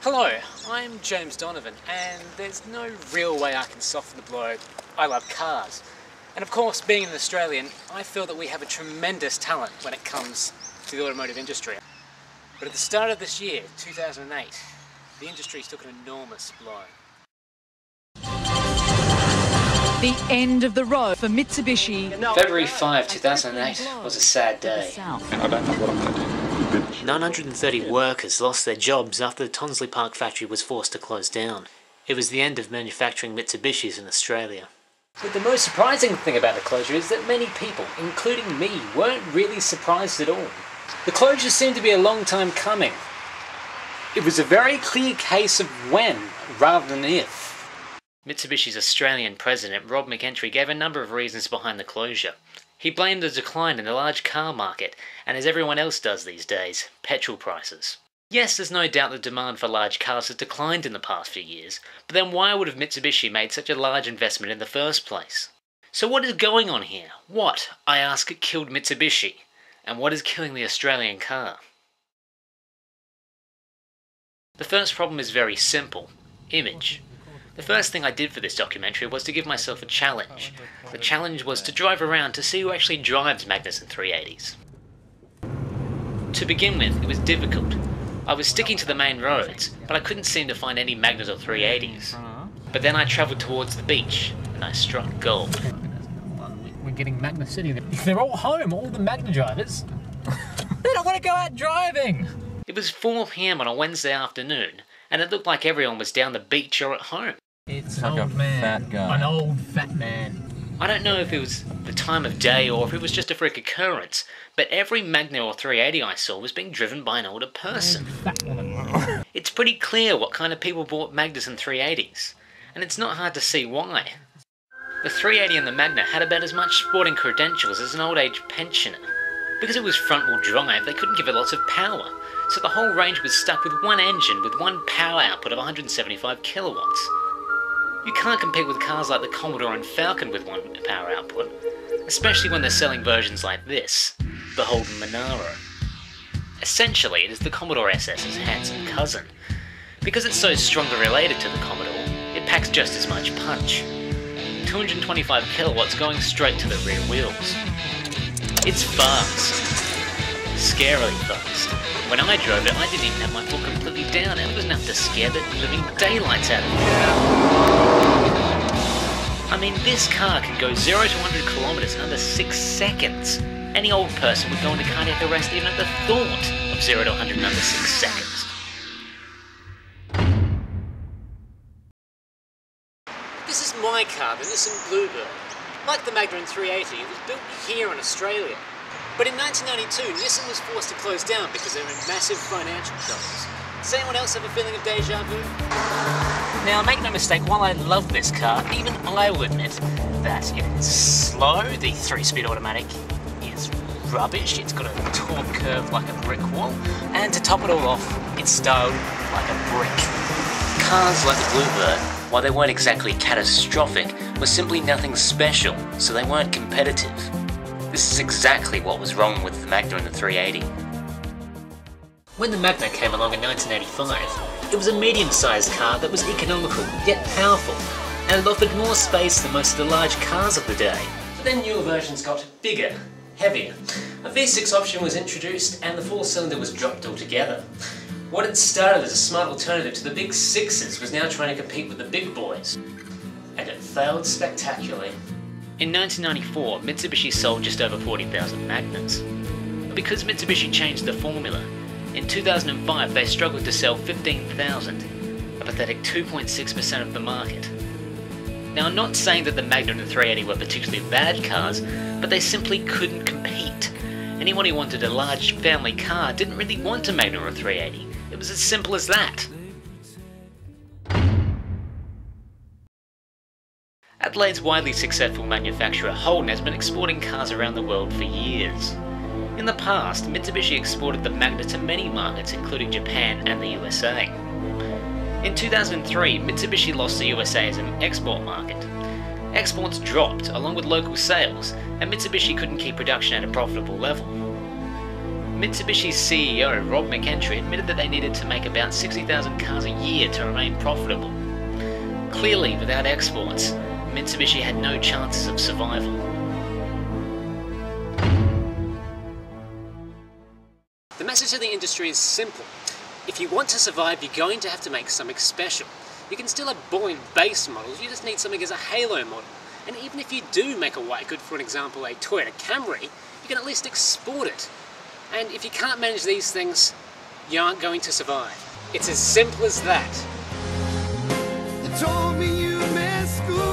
Hello, I'm James Donovan, and there's no real way I can soften the blow. I love cars. And of course, being an Australian, I feel that we have a tremendous talent when it comes to the automotive industry. But at the start of this year, 2008, the industry took an enormous blow. The end of the road for Mitsubishi. February 5, 2008 was a sad day. And I don't know what I'm going to do. 930 workers lost their jobs after the Tonsley Park factory was forced to close down. It was the end of manufacturing Mitsubishis in Australia. But the most surprising thing about the closure is that many people, including me, weren't really surprised at all. The closure seemed to be a long time coming. It was a very clear case of when, rather than if. Mitsubishi's Australian president, Rob McEntry, gave a number of reasons behind the closure. He blamed the decline in the large car market, and as everyone else does these days, petrol prices. Yes, there's no doubt the demand for large cars has declined in the past few years, but then why would have Mitsubishi made such a large investment in the first place? So what is going on here? What, I ask, killed Mitsubishi? And what is killing the Australian car? The first problem is very simple: image. The first thing I did for this documentary was to give myself a challenge. The challenge was to drive around to see who actually drives Magnas and 380s. To begin with, it was difficult. I was sticking to the main roads, but I couldn't seem to find any Magnas or 380s. But then I travelled towards the beach, and I struck gold. We're getting Magna City. If they're all home, all the Magna drivers, they don't want to go out driving. It was 4 PM on a Wednesday afternoon, and it looked like everyone was down the beach or at home. It's like an a old man. fat guy. An old fat man. I don't know if it was the time of day or if it was just a freak occurrence, but every Magna or 380 I saw was being driven by an older person. Fat woman. It's pretty clear what kind of people bought Magnas and 380s, and it's not hard to see why. The 380 and the Magna had about as much sporting credentials as an old age pensioner. Because it was front-wheel drive, they couldn't give it lots of power, so the whole range was stuck with one engine with one power output of 175 kilowatts. You can't compete with cars like the Commodore and Falcon with one power output, especially when they're selling versions like this, the Holden Monaro. Essentially, it is the Commodore SS's handsome cousin. Because it's so strongly related to the Commodore, it packs just as much punch. 225 kilowatts going straight to the rear wheels. It's fast. Scarily fast. When I drove it, I didn't even have my foot completely down, and it was enough to scare the living daylights out of me. I mean, this car can go 0 to 100 kilometers in under 6 seconds. Any old person would go into cardiac arrest even at the thought of 0 to 100 in under 6 seconds. This is my car, the Nissan Bluebird. Like the Magna and 380, it was built here in Australia. But in 1992, Nissan was forced to close down because they were in massive financial troubles. Does anyone else have a feeling of deja vu? Now, make no mistake, while I love this car, even I will admit that it's slow. The 3-speed automatic is rubbish. It's got a torque curve like a brick wall. And to top it all off, it's styled like a brick. Cars like the Bluebird, while they weren't exactly catastrophic, were simply nothing special, so they weren't competitive. This is exactly what was wrong with the Magna and the 380. When the Magna came along in 1985, it was a medium-sized car that was economical, yet powerful, and it offered more space than most of the large cars of the day. But then newer versions got bigger, heavier. A V6 option was introduced and the 4-cylinder was dropped altogether. What had started as a smart alternative to the big sixes was now trying to compete with the big boys. And it failed spectacularly. In 1994, Mitsubishi sold just over 40,000 Magnas. Because Mitsubishi changed the formula, in 2005 they struggled to sell 15,000, a pathetic 2.6% of the market. Now, I'm not saying that the Magna and the 380 were particularly bad cars, but they simply couldn't compete. Anyone who wanted a large family car didn't really want a Magna or a 380. It was as simple as that. Adelaide's widely successful manufacturer Holden has been exporting cars around the world for years. In the past, Mitsubishi exported the Magna to many markets, including Japan and the USA. In 2003, Mitsubishi lost the USA as an export market. Exports dropped, along with local sales, and Mitsubishi couldn't keep production at a profitable level. Mitsubishi's CEO, Rob McEntry, admitted that they needed to make about 60,000 cars a year to remain profitable. Clearly, without exports, Mitsubishi had no chances of survival. The message to the industry is simple. If you want to survive, you're going to have to make something special. You can still have boring base models, you just need something as a halo model. And even if you do make a white good, for an example, a Toyota Camry, you can at least export it. And if you can't manage these things, you aren't going to survive. It's as simple as that. You told me you'd miss school.